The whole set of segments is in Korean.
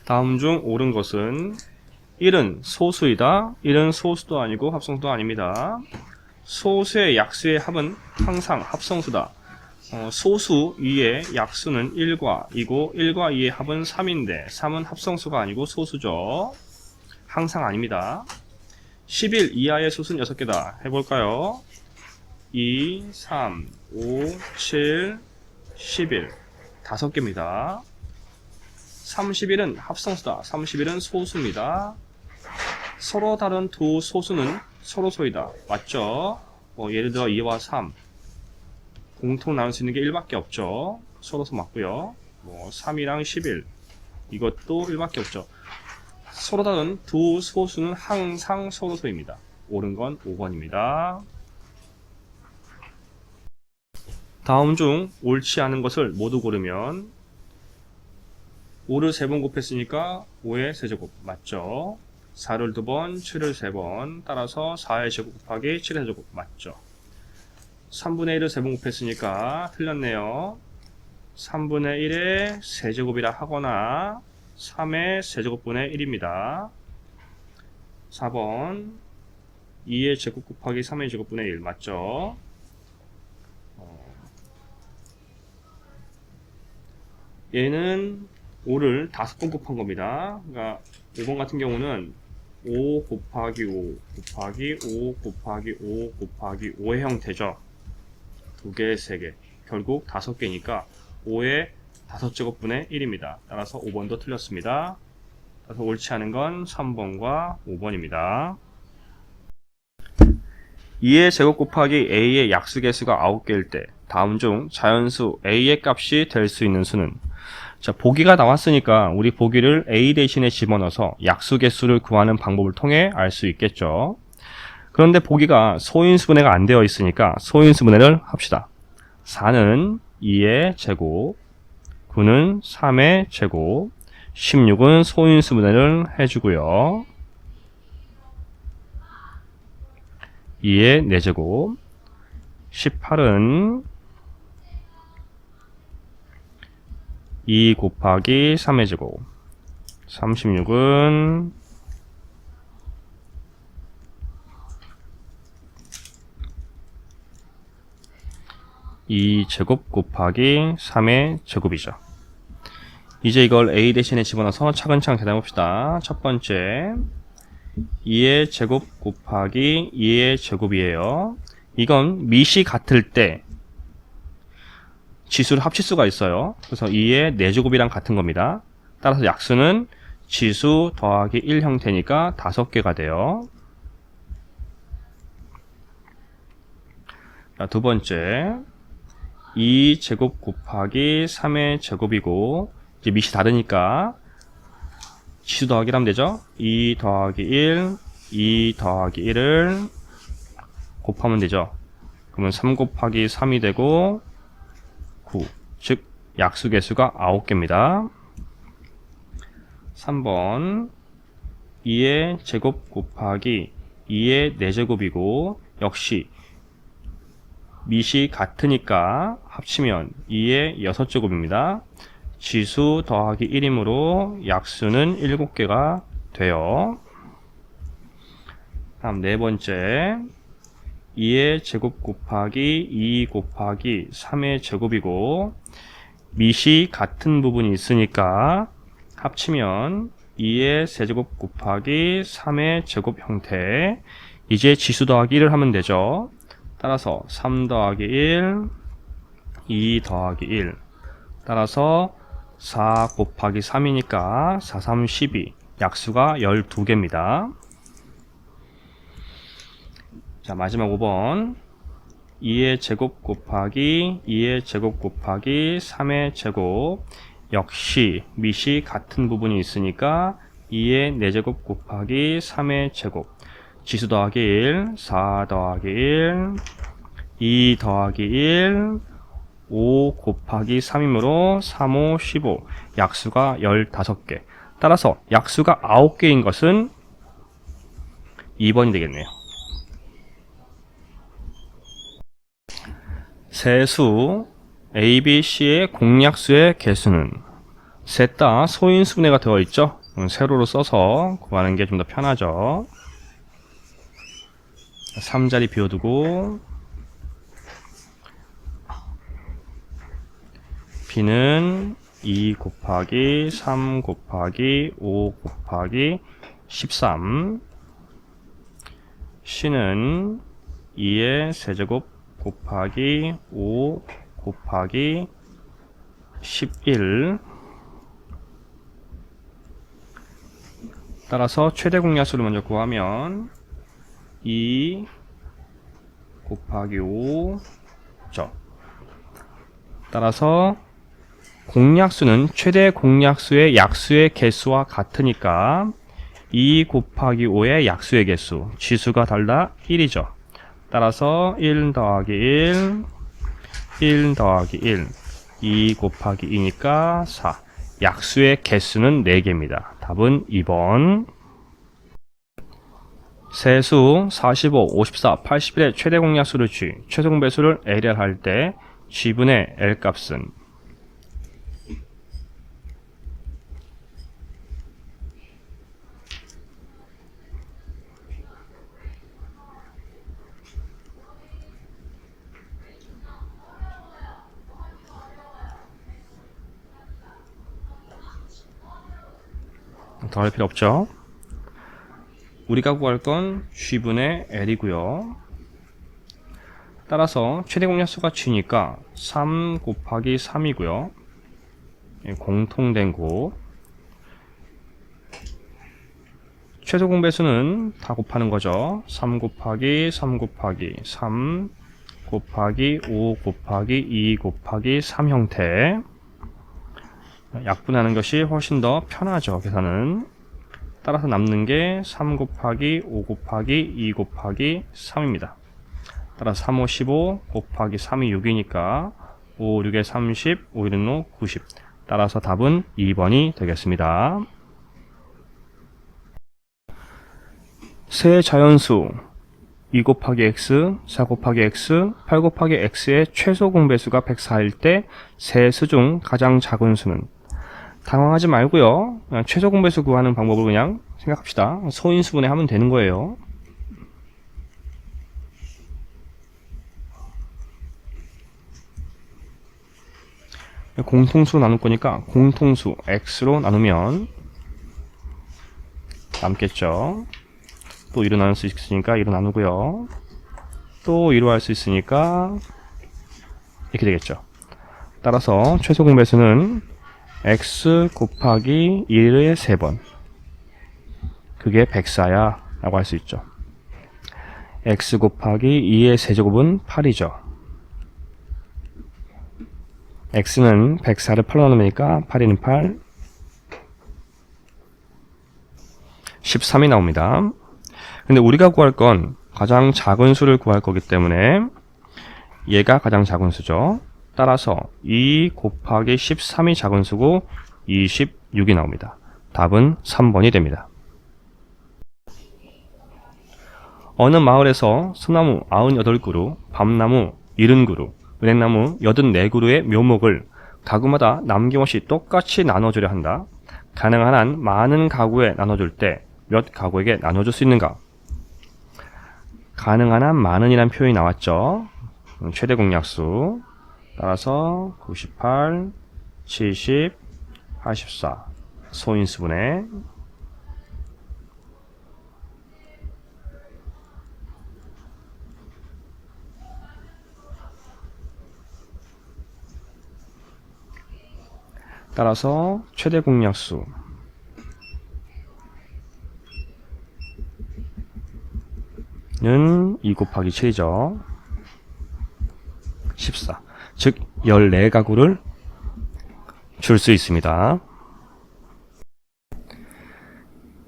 다음 중 옳은 것은 1은 소수이다. 1은 소수도 아니고 합성도 아닙니다. 소수의 약수의 합은 항상 합성수다. 소수 2의 약수는 1과 2고 1과 2의 합은 3인데 3은 합성수가 아니고 소수죠. 항상 아닙니다. 11 이하의 수는 6개다. 해볼까요? 2, 3, 5, 7, 11 5개입니다. 31은 합성수다. 31은 소수입니다. 서로 다른 두 소수는 서로소이다. 맞죠? 예를 들어 2와 3 공통 나눌 수 있는 게 1밖에 없죠. 서로소 맞고요. 3이랑 11 이것도 1밖에 없죠. 서로 다른 두 소수는 항상 서로소입니다. 옳은 건 5번입니다. 다음 중 옳지 않은 것을 모두 고르면 5를 3번 곱했으니까 5의 세제곱 맞죠? 4를 2번, 7을 3번 따라서 4의 제곱 곱하기 7의 세제곱 맞죠? 3분의 1을 3번 곱했으니까 틀렸네요. 3분의 1의 세제곱이라 하거나 3의 세제곱분의 1입니다. 4번 2의 제곱 곱하기 3의 제곱분의 1 맞죠? 얘는 5를 5번 곱한 겁니다. 그러니까 5번 같은 경우는 5 곱하기 5 곱하기 5 곱하기 5 곱하기 5의 형태죠. 2개, 3개. 결국 5개니까 5의 5제곱분의 1입니다. 따라서 5번도 틀렸습니다. 따라서 옳지 않은 건 3번과 5번입니다. 2의 제곱 곱하기 a의 약수개수가 9개일 때 다음 중 자연수 a의 값이 될 수 있는 수는 자, 보기가 나왔으니까 우리 보기를 a 대신에 집어넣어서 약수개수를 구하는 방법을 통해 알 수 있겠죠. 그런데 보기가 소인수분해가 안 되어 있으니까 소인수분해를 합시다. 4는 2의 제곱, 9는 3의 제곱, 16은 소인수분해를 해주고요. 2의 4제곱, 18은 2 곱하기 3의 제곱, 36은 2 제곱 곱하기 3의 제곱이죠. 이제 이걸 a 대신에 집어넣어서 차근차근 계산해 봅시다. 첫 번째 2의 제곱 곱하기 2의 제곱이에요. 이건 밑이 같을 때 지수를 합칠 수가 있어요. 그래서 2의 4제곱이랑 같은 겁니다. 따라서 약수는 지수 더하기 1 형태니까 5개가 돼요. 자, 두 번째 2제곱 곱하기 3의 제곱이고 이제 밑이 다르니까 지수 더하기 1 하면 되죠. 2 더하기 1, 2 더하기 1을 곱하면 되죠. 그러면 3 곱하기 3이 되고 9, 즉 약수개수가 9개입니다. 3번 2의 제곱 곱하기 2의 4제곱이고 역시 밑이 같으니까 합치면 2의 6제곱입니다. 지수 더하기 1이므로 약수는 7개가 돼요. 다음 네 번째 2의 제곱 곱하기 2 곱하기 3의 제곱이고 밑이 같은 부분이 있으니까 합치면 2의 세제곱 곱하기 3의 제곱 형태. 이제 지수 더하기 1을 하면 되죠. 따라서 3 더하기 1, 2 더하기 1 따라서 4 곱하기 3이니까 4, 3, 12 약수가 12개입니다. 자, 마지막 5번 2의 제곱 곱하기 2의 제곱 곱하기 3의 제곱 역시 밑이 같은 부분이 있으니까 2의 4제곱 곱하기 3의 제곱 지수 더하기 1, 4 더하기 1, 2 더하기 1, 5 곱하기 3이므로 3, 5, 15 약수가 15개. 따라서 약수가 9개인 것은 2번이 되겠네요. 세수 A, B, C의 공약수의 개수는 셋 다 소인수분해가 되어 있죠. 세로로 써서 구하는 게 좀 더 편하죠. 3자리 비워두고 b는 2 곱하기 3 곱하기 5 곱하기 13, c는 2의 세제곱 곱하기 5 곱하기 11. 따라서 최대 공약수를 먼저 구하면 2 곱하기 5 죠. 따라서 공약수는 최대 공약수의 약수의 개수와 같으니까 2 곱하기 5의 약수의 개수, 지수가 달라 1이죠. 따라서 1 더하기 1, 1 더하기 1, 2 곱하기 2니까 4. 약수의 개수는 4개입니다. 답은 2번. 세수 45, 54, 81의 최대 공약수를 G, 최소 공배수를 L이라 할 때 G분의 L 값은 더 할 필요 없죠. 우리가 구할 건 G분의 L이고요. 따라서 최대 공약수가 G니까 3 곱하기 3이고요. 공통된 곳. 최소 공배수는 다 곱하는 거죠. 3 곱하기 3 곱하기 3 곱하기 5 곱하기 2 곱하기 3 형태. 약분하는 것이 훨씬 더 편하죠, 계산은. 따라서 남는 게 3 곱하기 5 곱하기 2 곱하기 3입니다. 따라서 3, 5, 15 곱하기 3이 6이니까 5, 6에 30, 5, 1은 5, 90. 따라서 답은 2번이 되겠습니다. 세 자연수 2 곱하기 x, 4 곱하기 x, 8 곱하기 x의 최소 공배수가 104일 때 세 수 중 가장 작은 수는? 당황하지 말고요. 최소 공배수 구하는 방법을 그냥 생각합시다. 소인수분해 하면 되는 거예요. 공통수로 나눌 거니까 공통수 x로 나누면 남겠죠. 또 2로 나눌 수 있으니까 2로 나누고요. 또 2로 할 수 있으니까 이렇게 되겠죠. 따라서 최소 공배수는 x 곱하기 1의 3번, 그게 104야 라고 할 수 있죠. x 곱하기 2의 세제곱은 8이죠. x는 104를 8로 나누니까 8이는 8, 13이 나옵니다. 근데 우리가 구할 건 가장 작은 수를 구할 거기 때문에 얘가 가장 작은 수죠. 따라서 2 곱하기 13이 작은 수고 26이 나옵니다. 답은 3번이 됩니다. 어느 마을에서 소나무 98그루, 밤나무 70그루, 은행나무 84그루의 묘목을 가구마다 남김없이 똑같이 나눠주려 한다. 가능한 한 많은 가구에 나눠줄 때 몇 가구에게 나눠줄 수 있는가? 가능한 한 많은이란 표현이 나왔죠. 최대 공약수. 따라서 98, 70, 84 소인수분해. 따라서 최대 공약수 는 2 곱하기 7이죠. 14. 즉 14가구를 줄 수 있습니다.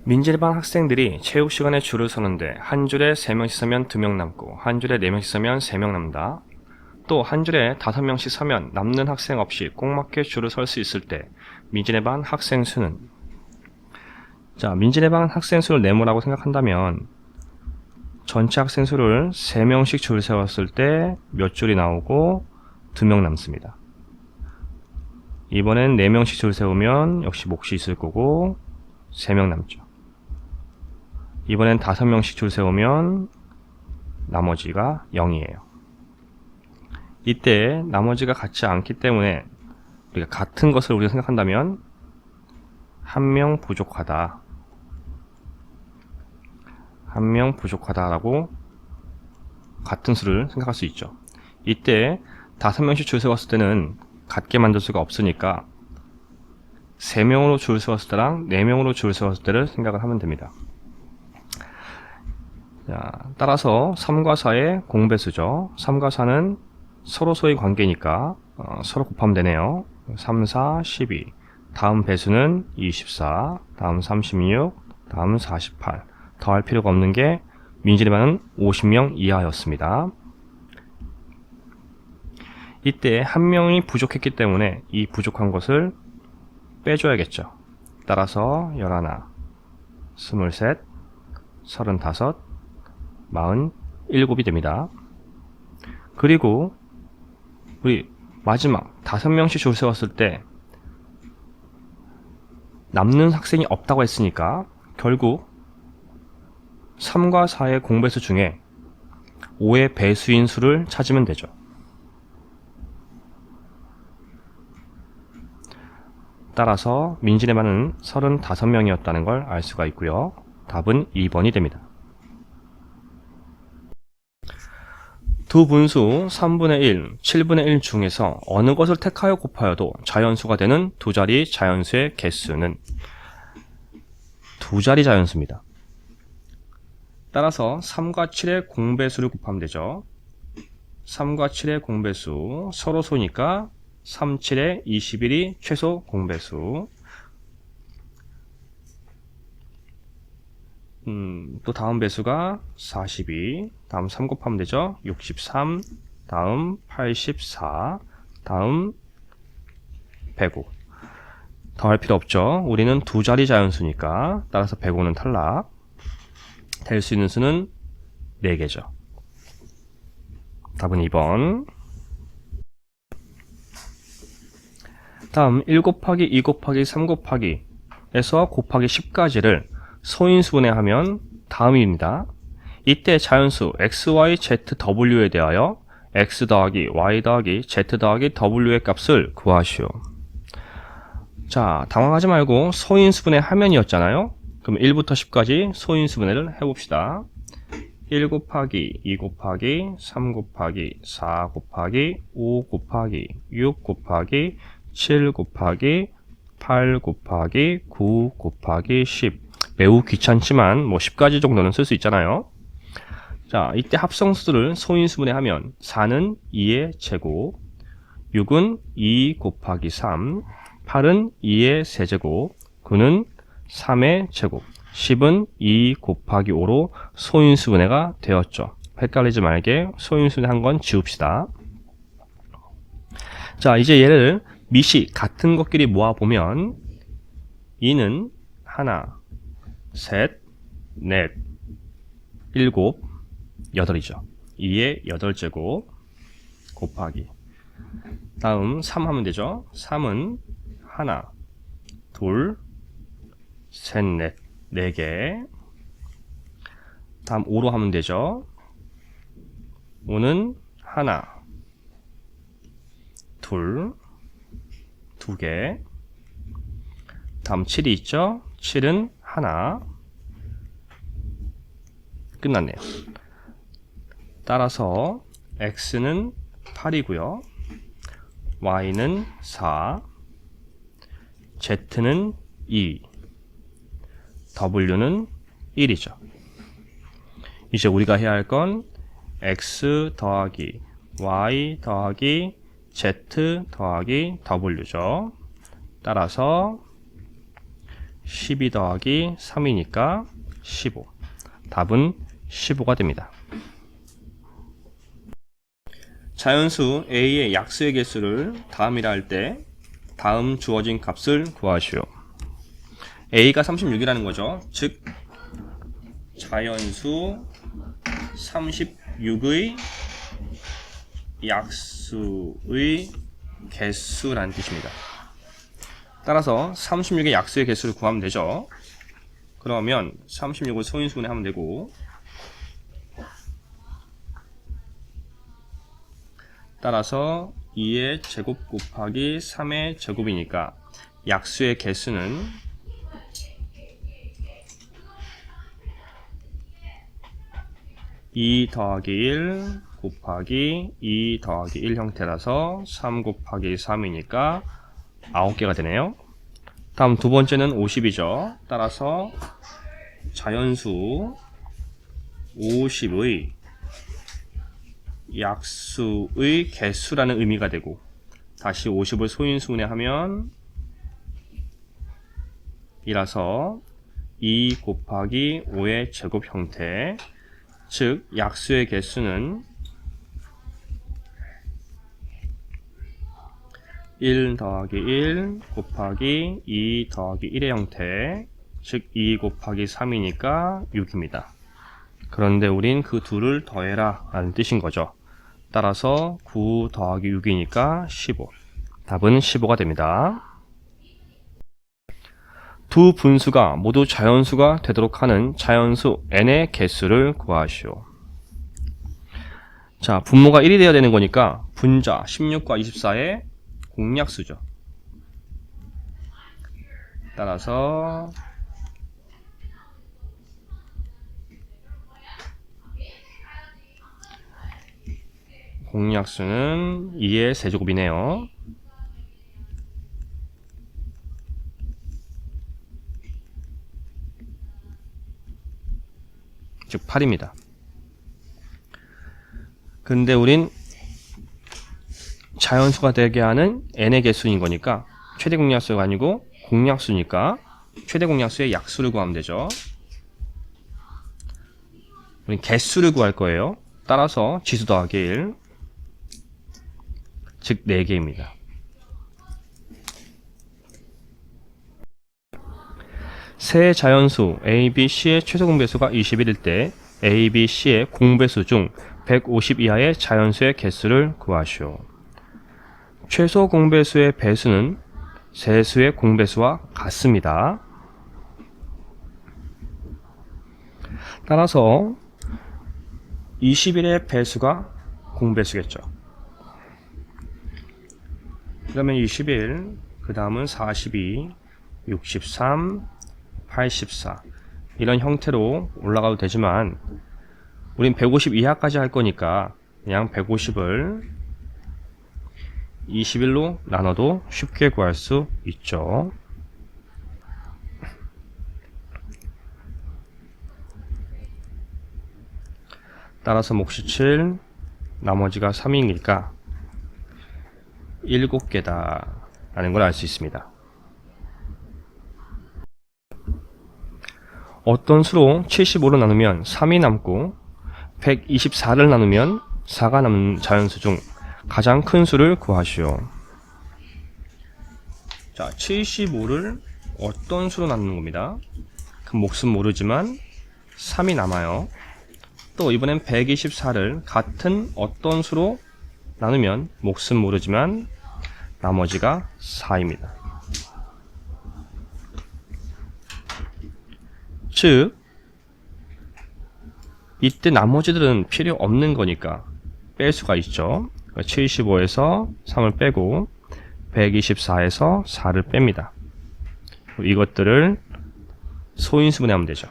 민진반 학생들이 체육 시간에 줄을 서는데 한 줄에 3명씩 서면 2명 남고 한 줄에 4명씩 서면 3명 남다. 또 한 줄에 5명씩 서면 남는 학생 없이 꼭 맞게 줄을 설 수 있을 때 민진의 반 학생 수는? 자, 민진의 반 학생 수를 네모라고 생각한다면 전체 학생 수를 3명씩 줄 세웠을 때 몇 줄이 나오고 2명 남습니다. 이번엔 4명씩 줄 세우면 역시 몫이 있을 거고 3명 남죠. 이번엔 5명씩 줄 세우면 나머지가 0이에요. 이때 나머지가 같지 않기 때문에 우리가 같은 것을 우리가 생각한다면 1명 부족하다. 1명 부족하다라고 같은 수를 생각할 수 있죠. 이때 5명씩 줄 세웠을 때는 같게 만들 수가 없으니까 3명으로 줄 세웠을 때랑 4명으로 줄 세웠을 때를 생각을 하면 됩니다. 자, 따라서 3과 4의 공배수죠. 3과 4는 서로소의 관계니까 서로 곱하면 되네요. 3, 4, 12. 다음 배수는 24, 다음 36, 다음 48. 더할 필요가 없는 게 민진의 반은 50명 이하였습니다. 이때 1명이 부족했기 때문에 이 부족한 것을 빼줘야겠죠. 따라서 11, 23, 35, 47이 됩니다. 그리고 우리 마지막 5명씩 줄 세웠을 때 남는 학생이 없다고 했으니까 결국 3과 4의 공배수 중에 5의 배수인 수를 찾으면 되죠. 따라서 민진의 반은 35명이었다는 걸 알 수가 있고요. 답은 2번이 됩니다. 두 분수 3분의 1, 7분의 1 중에서 어느 것을 택하여 곱하여도 자연수가 되는 두 자리 자연수의 개수는 두 자리 자연수입니다. 따라서 3과 7의 공배수를 곱하면 되죠. 3과 7의 공배수 서로 소니까 3, 7의 21이 최소 공배수. 또 다음 배수가 42, 다음 3 곱하면 되죠. 63, 다음 84, 다음 105. 더할 필요 없죠. 우리는 두 자리 자연수니까 따라서 105는 탈락. 될 수 있는 수는 4개죠. 답은 2번. 다음 1 곱하기 2 곱하기 3 곱하기 에서 곱하기 10까지를 소인수분해하면 다음입니다. 이때 자연수 x, y, z, w에 대하여 x 더하기 y 더하기 z 더하기 w의 값을 구하시오. 자, 당황하지 말고 소인수분해 하면이었잖아요. 그럼 1부터 10까지 소인수분해를 해봅시다. 1 곱하기 2 곱하기 3 곱하기 4 곱하기 5 곱하기 6 곱하기 7 곱하기 8 곱하기 9 곱하기 10. 매우 귀찮지만 뭐 10가지 정도는 쓸 수 있잖아요. 자, 이때 합성수를 소인수분해하면 4는 2의 제곱, 6은 2 곱하기 3, 8은 2의 세제곱, 9는 3의 제곱, 10은 2 곱하기 5로 소인수분해가 되었죠. 헷갈리지 말게 소인수분해 한 건 지웁시다. 자, 이제 얘를 밑이 같은 것끼리 모아보면 2는 하나, 셋, 넷, 일곱, 여덟이죠. 2의 8제곱 곱하기 다음 3 하면 되죠. 3은 하나, 둘, 셋, 넷, 4개. 다음 5로 하면 되죠. 5는 하나, 둘, 2개. 다음 7이 있죠. 7은 하나. 끝났네요. 따라서 x는 8이고요. y는 4, z는 2, w는 1이죠. 이제 우리가 해야 할 건 x 더하기 y 더하기 z 더하기 w죠. 따라서 12 더하기 3이니까 15. 답은 15가 됩니다. 자연수 a의 약수의 개수를 다음이라 할 때 다음 주어진 값을 구하시오. a가 36이라는 거죠. 즉 자연수 36의 약수의 개수라는 뜻입니다. 따라서 36의 약수의 개수를 구하면 되죠. 그러면 36을 소인수분해 하면 되고, 따라서 2의 제곱 곱하기 3의 제곱이니까 약수의 개수는 2 더하기 1 곱하기 2 더하기 1 형태라서 3 곱하기 3이니까 9개가 되네요. 다음 두 번째는 50이죠. 따라서 자연수 50의 약수의 개수라는 의미가 되고, 다시 50을 소인수분해 하면 이라서 2 곱하기 5의 제곱 형태, 즉 약수의 개수는 1 더하기 1 곱하기 2 더하기 1의 형태, 즉 2 곱하기 3이니까 6입니다. 그런데 우린 그 둘을 더해라 라는 뜻인 거죠. 따라서 9 더하기 6이니까 15. 답은 15가 됩니다. 두 분수가 모두 자연수가 되도록 하는 자연수 n의 개수를 구하시오. 자, 분모가 1이 되어야 되는 거니까 분자 16과 24의 공약수죠. 따라서 공약수는 2의 세제곱이네요. 즉 8입니다. 근데 우린 자연수가 되게 하는 n의 개수인 거니까 최대 공약수가 아니고 공약수니까 최대 공약수의 약수를 구하면 되죠. 우린 개수를 구할 거예요. 따라서 지수 더하기 1, 즉 4개입니다. 세 자연수 A, B, C의 최소 공배수가 21일 때 A, B, C의 공배수 중 150 이하의 자연수의 개수를 구하시오. 최소 공배수의 배수는 세수의 공배수와 같습니다. 따라서 21의 배수가 공배수겠죠. 그러면 21, 그 다음은 42, 63, 84 이런 형태로 올라가도 되지만 우린 150 이하까지 할 거니까 그냥 150을 21로 나눠도 쉽게 구할 수 있죠. 따라서 몫이 7, 나머지가 3이니까 7개다 라는 걸 알 수 있습니다. 어떤 수로 75를 나누면 3이 남고 124를 나누면 4가 남는 자연수 중 가장 큰 수를 구하시오. 자, 75를 어떤 수로 나누는 겁니다. 그 몫은 모르지만 3이 남아요. 또 이번엔 124를 같은 어떤 수로 나누면 몫은 모르지만 나머지가 4입니다. 즉 이때 나머지들은 필요 없는 거니까 뺄 수가 있죠. 75에서 3을 빼고 124에서 4를 뺍니다. 이것들을 소인수분해하면 되죠.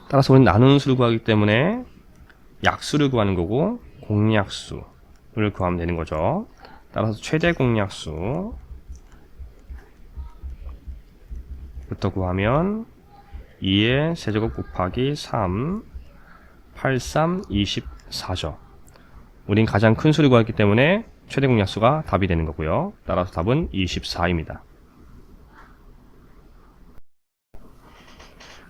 따라서 우리는 나누는 수를 구하기 때문에 약수를 구하는 거고 공약수를 구하면 되는 거죠. 따라서 최대 공약수 부터 구하면 2의 세제곱 곱하기 3, 8, 3, 24죠. 우린 가장 큰 수를 구했기 때문에 최대 공약수가 답이 되는 거고요. 따라서 답은 24입니다.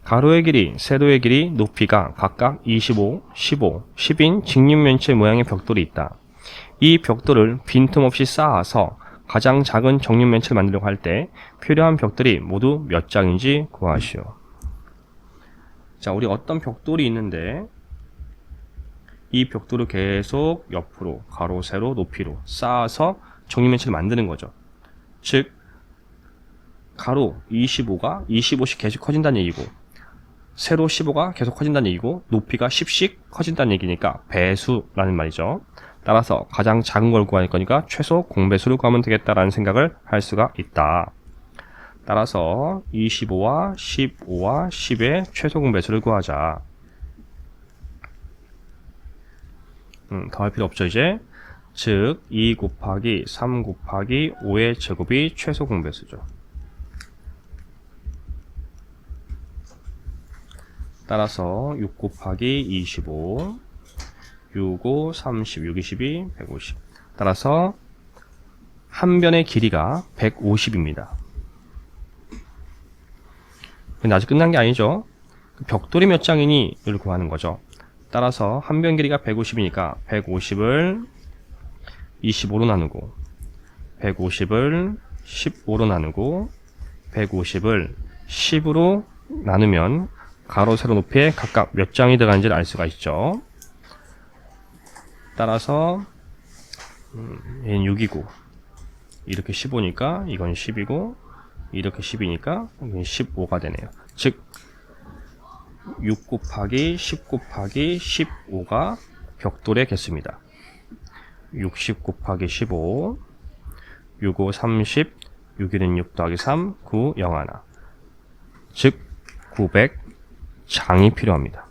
가로의 길이, 세로의 길이, 높이가 각각 25, 15, 10인 직립면체 모양의 벽돌이 있다. 이 벽돌을 빈틈없이 쌓아서 가장 작은 정육면체를 만들려고 할 때 필요한 벽돌이 모두 몇 장인지 구하시오. 자, 우리 어떤 벽돌이 있는데 이 벽돌을 계속 옆으로 가로, 세로, 높이로 쌓아서 정육면체를 만드는 거죠. 즉 가로 25가 25씩 계속 커진다는 얘기고 세로 15가 계속 커진다는 얘기고 높이가 10씩 커진다는 얘기니까 배수라는 말이죠. 따라서 가장 작은 걸 구할 거니까 최소 공배수를 구하면 되겠다라는 생각을 할 수가 있다. 따라서 25와 15와 10의 최소 공배수를 구하자. 더 할 필요 없죠 이제. 즉 2 곱하기 3 곱하기 5의 제곱이 최소 공배수죠. 따라서 6 곱하기 25 6, 5, 30, 6, 22, 150. 따라서 한 변의 길이가 150입니다. 근데 아직 끝난 게 아니죠. 벽돌이 몇 장이니? 를 구하는 거죠. 따라서 한 변 길이가 150이니까 150을 25로 나누고 150을 15로 나누고 150을 10으로 나누면 가로, 세로, 높이에 각각 몇 장이 들어가는지를 알 수가 있죠. 따라서 얘는 6이고 이렇게 15니까 이건 10이고 이렇게 10이니까 이건 15가 되네요. 즉 6 곱하기 10 곱하기 15가 벽돌의 개수입니다. 60 곱하기 15 6, 5, 30 6일은 6 더하기 3 9, 0 1. 즉 900장이 필요합니다.